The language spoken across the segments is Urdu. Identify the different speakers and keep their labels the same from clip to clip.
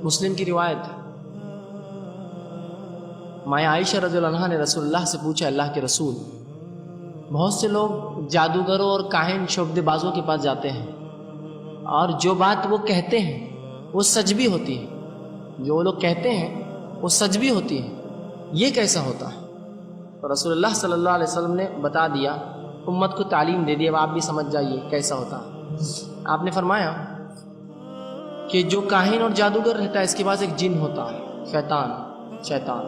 Speaker 1: مسلم کی روایت، ماں عائشہ رضی اللہ عنہا نے رسول اللہ سے پوچھا، اللہ کے رسول، بہت سے لوگ جادوگروں اور کاہن شعبدے بازوں کے پاس جاتے ہیں اور جو بات وہ کہتے ہیں وہ سچ بھی ہوتی ہے، جو وہ لوگ کہتے ہیں وہ سچ بھی ہوتی ہے، یہ کیسا ہوتا ہے؟ تو رسول اللہ صلی اللہ علیہ وسلم نے بتا دیا، امت کو تعلیم دے دی، اب آپ بھی سمجھ جائیے کیسا ہوتا ہے۔ آپ نے فرمایا کہ جو کاہن اور جادوگر رہتا ہے اس کے پاس ایک جن ہوتا ہے، شیطان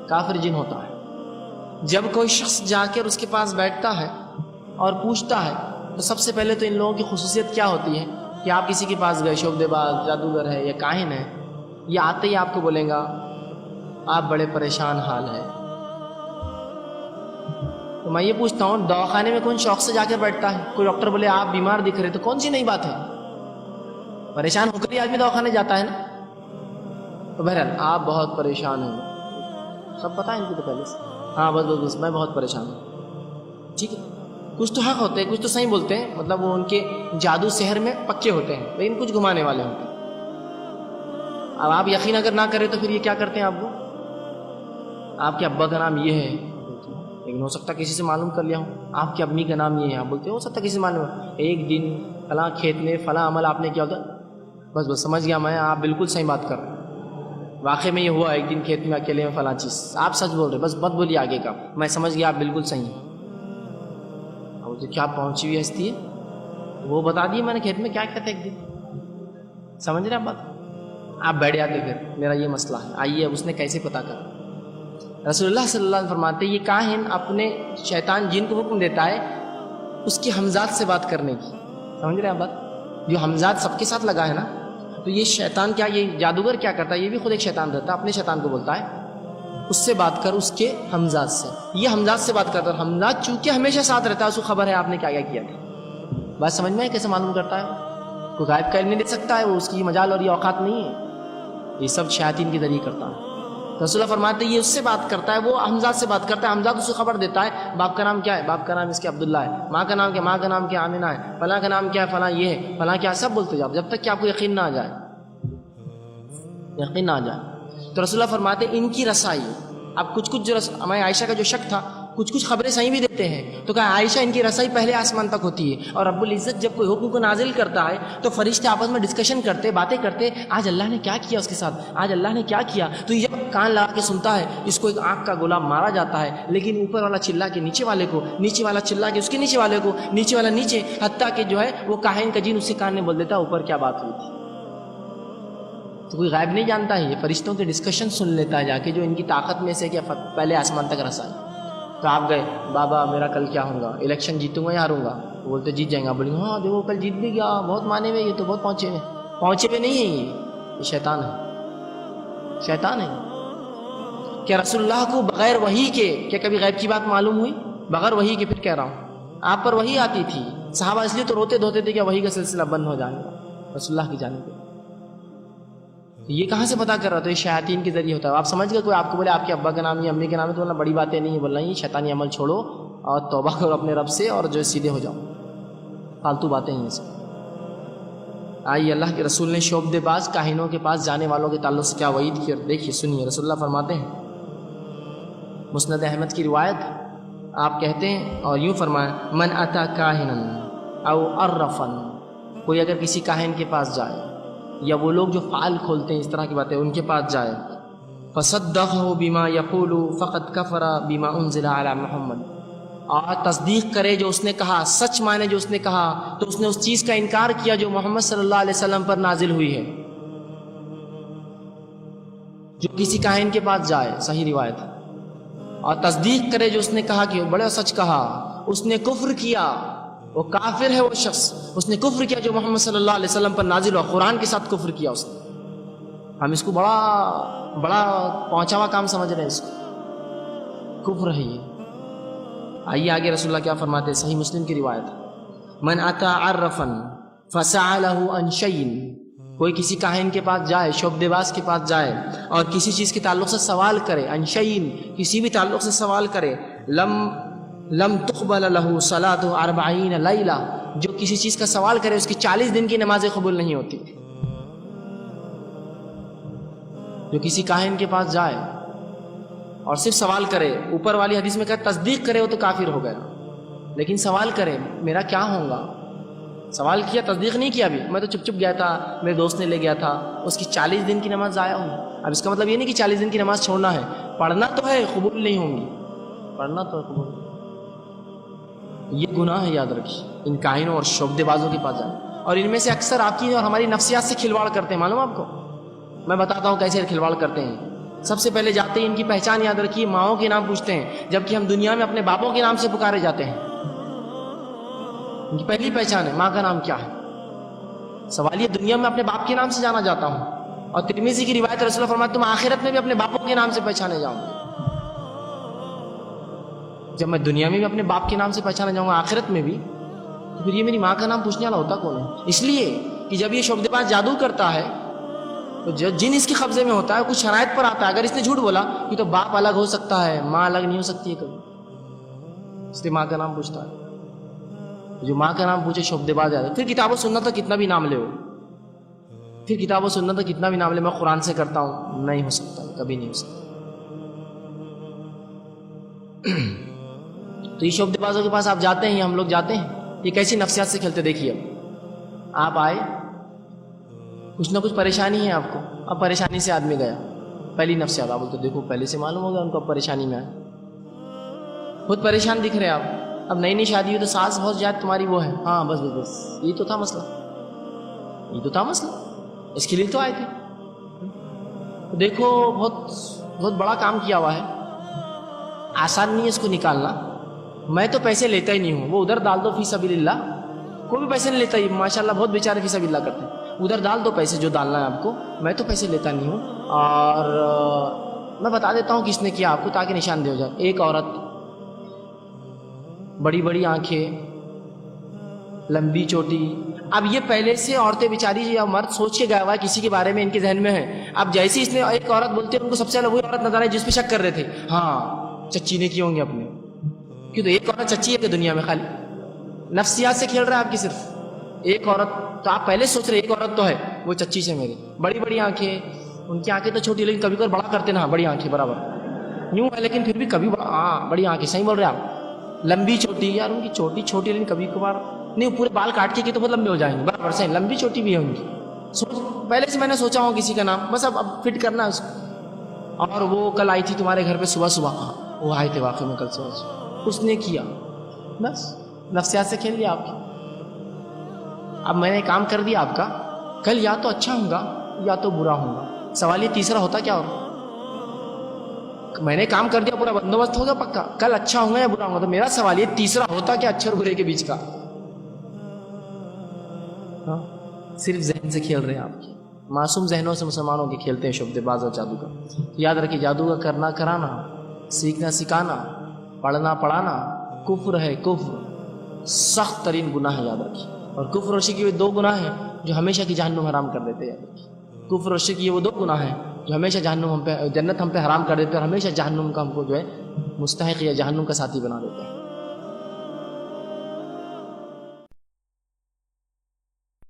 Speaker 1: کافر جن ہوتا ہے۔ جب کوئی شخص جا کر اس کے پاس بیٹھتا ہے اور پوچھتا ہے تو سب سے پہلے تو ان لوگوں کی خصوصیت کیا ہوتی ہے کہ آپ کسی کے پاس گئے، شعبدے باز جادوگر ہے یا کاہن ہے، یہ آتے ہی آپ کو بولیں گا آپ بڑے پریشان حال ہیں۔ تو میں یہ پوچھتا ہوں، دواخانے میں کون شوق سے جا کر بیٹھتا ہے؟ کوئی ڈاکٹر بولے آپ بیمار دکھ رہے تو کون سی نئی بات ہے، پریشان ہو کر ہی آدمی دواخانے جاتا ہے نا۔ تو بہرحال آپ بہت پریشان ہیں، سب پتہ ہے ان کو تو پہلے سے، ہاں بس میں بہت پریشان ہوں، ٹھیک ہے۔ کچھ تو حق ہوتے ہیں، کچھ تو صحیح بولتے ہیں، مطلب وہ ان کے جادو سحر میں پکے ہوتے ہیں، لیکن کچھ گھمانے والے ہوتے ہیں۔ اب آپ یقین اگر نہ کریں تو پھر یہ کیا کرتے ہیں، آپ کو آپ کے ابا کا نام یہ ہے، لیکن ہو سکتا کسی سے معلوم کر لیا ہوں، آپ کی امی کا نام یہ ہے، آپ بولتے ہو سکتا کسی سے معلوم ہے، ایک دن فلاں کھیت میں فلاں عمل آپ نے کیا ہوگا، بس سمجھ گیا میں، آپ بالکل صحیح بات کر رہے ہیں، واقعی میں یہ ہوا ایک دن کھیت میں اکیلے میں فلاں چیز، آپ سچ بول رہے، بس مت بولیے آگے کا، میں سمجھ گیا آپ بالکل صحیح ہیں۔ اب تو کیا پہنچی ہوئی ہستی ہے، وہ بتا دیے میں نے کھیت میں کیا کیا تھا ایک دن، سمجھ رہے آپ بات؟ آپ بیٹھ جاتے پھر میرا یہ مسئلہ ہے، آئیے اب اس نے کیسے پتا کرا۔ رسول اللہ صلی اللہ علیہ وسلم فرماتے یہ کاہن اپنے شیطان جن کو حکم دیتا ہے اس کی حمزات سے بات کرنے کی، سمجھ رہے ہیں آپ بات؟ جو حمزات سب کے ساتھ لگا ہے نا، تو یہ شیطان کیا، یہ جادوگر کیا کرتا ہے، یہ بھی خود ایک شیطان رہتا ہے، اپنے شیطان کو بولتا ہے اس سے بات کر، اس کے حمزات سے، یہ حمزات سے بات کرتا ہے، حمزات چونکہ ہمیشہ ساتھ رہتا ہے، اس کو خبر ہے آپ نے کیا کیا کیا تھا۔ بات سمجھ میں ہے کیسے معلوم کرتا ہے؟ کوئی غائب کا علم نہیں دے سکتا ہے، وہ اس کی مجال اور یہ اوقات نہیں ہے، یہ سب شیاطین کے ذریعے کرتا ہے۔ رسول اللہ فرماتے ہیں یہ اس سے بات کرتا ہے، وہ حمزات سے بات کرتا ہے، حمزات اس کو خبر دیتا ہے باپ کا نام کیا ہے، باپ کا نام اس کے عبداللہ ہے، ماں کا نام کیا، ماں کا نام کیا آمنہ ہے، فلاں کا نام کیا ہے، فلاں یہ ہے، فلاں کیا، سب بولتے جاؤ جب تک کہ آپ کو یقین نہ آ جائے، یقین نہ آ جائے۔ تو رسول اللہ فرماتے ہیں ان کی رسائی، اب کچھ جو ہمارے عائشہ کا جو شک تھا، کچھ خبریں صحیح بھی دیتے ہیں، تو کہا عائشہ ان کی رسائی پہلے آسمان تک ہوتی ہے، اور رب العزت جب کوئی حکم کو نازل کرتا ہے تو فرشتے آپس میں ڈسکشن کرتے، باتیں کرتے، آج اللہ نے کیا کیا اس کے ساتھ، آج اللہ نے کیا کیا، تو یہ کان لگا کے سنتا ہے، اس کو ایک آنکھ کا گولا مارا جاتا ہے، لیکن اوپر والا چلا کے نیچے والے کو، نیچے والا چلا کے اس کے نیچے والے کو، نیچے والا نیچے، حتیٰ کہ جو ہے وہ کاہن کا جن اس کے کان میں بول دیتا اوپر کیا بات ہوئی تھی۔ تو کوئی غائب نہیں جانتا ہے، یہ فرشتوں کے ڈسکشن سن لیتا ہے جا کے، جو ان کی طاقت میں سے کیا پہلے آسمان تک رسائی۔ تو آپ گئے، بابا میرا کل کیا ہوگا، الیکشن جیتوں گا یا ہاروں گا؟ بولتے جیت جائیں گا، بولیں گے ہاں دیکھو کل جیت بھی گیا، بہت مانے ہوئے، یہ تو بہت پہنچے ہوئے نہیں ہیں، یہ شیطان ہے، شیطان ہے۔ کیا رسول اللہ کو بغیر وحی کے کیا کبھی غیب کی بات معلوم ہوئی؟ بغیر وحی کے، پھر کہہ رہا ہوں آپ پر وحی آتی تھی، صحابہ اس لیے تو روتے دھوتے تھے کہ وحی کا سلسلہ بند ہو جائے گا رسول اللہ کی جانب سے۔ یہ کہاں سے پتا کر رہا؟ تو یہ شیاطین کے ذریعے ہوتا ہے۔ آپ سمجھ گئے، کوئی آپ کو بولے آپ کے ابا کا نام یا امی کے نام ہے تو بولنا بڑی باتیں نہیں ہے، بولنا یہ شیطانی عمل چھوڑو اور توبہ کرو اپنے رب سے اور جو سیدھے ہو جاؤ، فالتو باتیں ہیں یہ سب۔ آئیے اللہ کے رسول نے شعبدے باز کاہنوں کے پاس جانے والوں کے تعلق سے کیا وعید کی، اور دیکھیے سنیے، رسول اللہ فرماتے ہیں، مسند احمد کی روایت، آپ کہتے ہیں اور یوں فرمایا، من اتا کاہنا او عرفا، کوئی اگر کسی کاہن کے پاس جائے یا وہ لوگ جو فعال کھولتے ہیں اس طرح کی باتیں ان کے پاس جائے، فصدقه بما يقول فقد كفر بما انزل على محمد، اور تصدیق کرے جو اس نے کہا، سچ مانے جو اس نے کہا، تو اس نے اس چیز کا انکار کیا جو محمد صلی اللہ علیہ وسلم پر نازل ہوئی ہے۔ جو کسی کاہن کے پاس جائے، صحیح روایت ہے، اور تصدیق کرے جو اس نے کہا کہ بڑا سچ کہا، اس نے کفر کیا، وہ کافر ہے وہ شخص، اس نے کفر کیا جو محمد صلی اللہ علیہ وسلم پر نازل ہوا، قرآن کے ساتھ کفر کیا اس نے۔ ہم اس کو بڑا پہنچا ہوا کام سمجھ رہے ہیں، اس کو کفر ہے یہ۔ آئیے آگے رسول اللہ کیا فرماتے ہیں، صحیح مسلم کی روایت، من اتا عرفا فسألہ عن شیء، کوئی کسی کاہن کے پاس جائے، شعبدے باز کے پاس جائے اور کسی چیز کے تعلق سے سوال کرے، عن شیء، کسی بھی تعلق سے سوال کرے، لم تقبل له صلاة 40 لیلہ، جو کسی چیز کا سوال کرے اس کی 40 دن کی نمازیں قبول نہیں ہوتی۔ جو کسی کاہن کے پاس جائے اور صرف سوال کرے، اوپر والی حدیث میں کہا تصدیق کرے وہ تو کافر ہو گیا، لیکن سوال کرے میرا کیا ہوگا، سوال کیا تصدیق نہیں کیا، ابھی میں تو چپ چپ گیا تھا، میرے دوست نے لے گیا تھا، اس کی 40 دن کی نماز ضائع ہوئی۔ اب اس کا مطلب یہ نہیں کہ 40 دن کی نماز چھوڑنا ہے، پڑھنا تو ہے، قبول نہیں ہوں گی، پڑھنا تو ہے، قبول نہیں۔ یہ گناہ ہے، یاد رکھیے، ان کاہنوں اور شعبدے بازوں کے پاس جائیں، اور ان میں سے اکثر آپ کی اور ہماری نفسیات سے کھلواڑ کرتے ہیں، معلوم آپ کو؟ میں بتاتا ہوں کیسے کھلواڑ کرتے ہیں۔ سب سے پہلے جاتے ہیں، ان کی پہچان یاد رکھیے، ماؤں کے نام پوچھتے ہیں، جبکہ ہم دنیا میں اپنے باپوں کے نام سے پکارے جاتے ہیں۔ ان کی پہلی پہچان ہے ماں کا نام کیا ہے۔ سوال یہ، دنیا میں اپنے باپ کے نام سے جانا جاتا ہوں، اور ترمذی کی روایت رسول اللہ فرماتے تم آخرت میں بھی اپنے باپوں کے نام سے پہچانے جاؤں گے۔ جب میں دنیا میں بھی اپنے باپ کے نام سے پہچانے جاؤں گا، آخرت میں بھی، تو پھر یہ میری ماں کا نام پوچھنے والا ہوتا کون ہے؟ اس لیے کہ جب یہ شعبدے باز جادو کرتا ہے تو جن اس کے قبضے میں ہوتا ہے کچھ شرائط پر آتا ہے، اگر اس نے جھوٹ بولا کہ تو باپ الگ ہو سکتا ہے، ماں الگ نہیں ہو سکتی ہے کبھی، اس لیے ماں کا نام پوچھتا ہے۔ جو ماں کا نام پوچھے شعبدے باز آتا ہے۔ پھر کتاب و سنت تک کتنا بھی نام لے ہو، پھر کتاب و سنت تک کتنا بھی نام لے، میں قرآن سے کرتا ہوں، نہیں ہو سکتا، کبھی نہیں ہو سکتا۔ تو یہ شعبدے بازوں کے پاس آپ جاتے ہیں، ہم لوگ جاتے ہیں، یہ کیسی نفسیات سے کھیلتے دیکھیے۔ اب آپ آئے، کچھ نہ کچھ پریشانی ہے آپ کو، اب پریشانی سے آدمی گیا، پہلی نفسیات آپ بولتے دیکھو پہلے سے معلوم ہو گیا ان کو اب پریشانی میں آئے، خود پریشان دکھ رہے آپ۔ اب نئی نئی شادی ہوئی تو ساس بہت زیادہ تمہاری وہ ہے، ہاں بس بس بس یہ تو تھا مسئلہ، یہ تو تھا مسئلہ، اس کے لیے تو آئے تھے۔ دیکھو بہت بڑا کام کیا ہوا ہے، آسان نہیں ہے اس کو نکالنا، میں تو پیسے لیتا ہی نہیں ہوں، وہ ادھر ڈال دو فی سبیل اللہ، کوئی بھی پیسے نہیں لیتا، یہ ماشاءاللہ بہت بیچارے فی سبیل اللہ کرتے ہیں، ادھر ڈال دو پیسے جو ڈالنا ہے آپ کو، میں تو پیسے لیتا نہیں ہوں۔ اور میں بتا دیتا ہوں کس نے کیا آپ کو تاکہ نشاندہ ہو جائے۔ ایک عورت، بڑی بڑی آنکھیں، لمبی چوٹی، اب یہ پہلے سے عورتیں بیچاری یا مرد سوچ کے گیا ہوا ہے کسی کے بارے میں ان کے ذہن میں ہے، اب جیسے اس نے ایک عورت بولتے ہیں ان کو سب سے پہلے وہی عورت نظر آئی جس پہ شک کر رہے تھے، ہاں چچی نے کیے ہوں گے اپنے، کیوں تو ایک عورت چچی ہے کہ دنیا میں خالی نفسیات سے کھیل رہا ہے آپ کی صرف ایک عورت، تو آپ پہلے سوچ رہے ایک عورت تو ہے وہ چچی سے میری، بڑی بڑی آنکھیں، ان کی آنکھیں تو چھوٹی لیکن کبھی کبھی بڑا کرتے نا، بڑی آنکھیں برابر یوں ہے لیکن پھر بھی کبھی ہاں بڑی آنکھیں، صحیح بول رہے آپ، لمبی چوٹی، یار ان کی چوٹی چھوٹی لیکن کبھی کبھار نہیں، پورے بال کاٹ کے تو بہت لمبے ہو جائیں گے، برابر صحیح لمبی چوٹی بھی ہے ان کی، پہلے سے میں نے سوچا ہوں کسی کا نام، بس اب فٹ کرنا ہے اس کو۔ اور وہ کل آئی تھی تمہارے گھر پہ صبح صبح، وہ آئے تھے واقعی میں کل صبح، اس نے کیا، بس نفسیات سے کھیل لیا آپ کی۔ اب میں نے کام کر دیا آپ کا، کل یا تو اچھا ہوں گا یا تو برا ہوں گا، سوال یہ تیسرا ہوتا کیا ہوگا؟ میں نے کام کر دیا، پورا بندوبست ہو گیا پکا، کل اچھا ہوں گا یا برا ہوں گا، تو میرا سوال یہ تیسرا ہوتا کیا اچھے اور برے کے بیچ کا؟ ہاں صرف ذہن سے کھیل رہے ہیں آپ کی، معصوم ذہنوں سے مسلمانوں کے کھیلتے ہیں شعبدے باز اور جادو کا۔ یاد رکھیے جادو کا کرنا کرانا، سیکھنا سکھانا، پڑھنا پڑھانا کفر ہے، کفر سخت ترین گناہ ہے، یاد رکھیے۔ اور کفر اور شرک یہ دو گناہ ہیں جو ہمیشہ کی جہنم حرام کر دیتے ہیں، یاد رکھیے۔ کفر اور شرک یہ وہ دو گناہ ہیں جو ہمیشہ جہنم ہم پہ، جنت ہم پہ حرام کر دیتے ہیں، اور ہمیشہ جہنم کا ہم کو جو ہے مستحق یا جہنم کا ساتھی بنا دیتے ہیں۔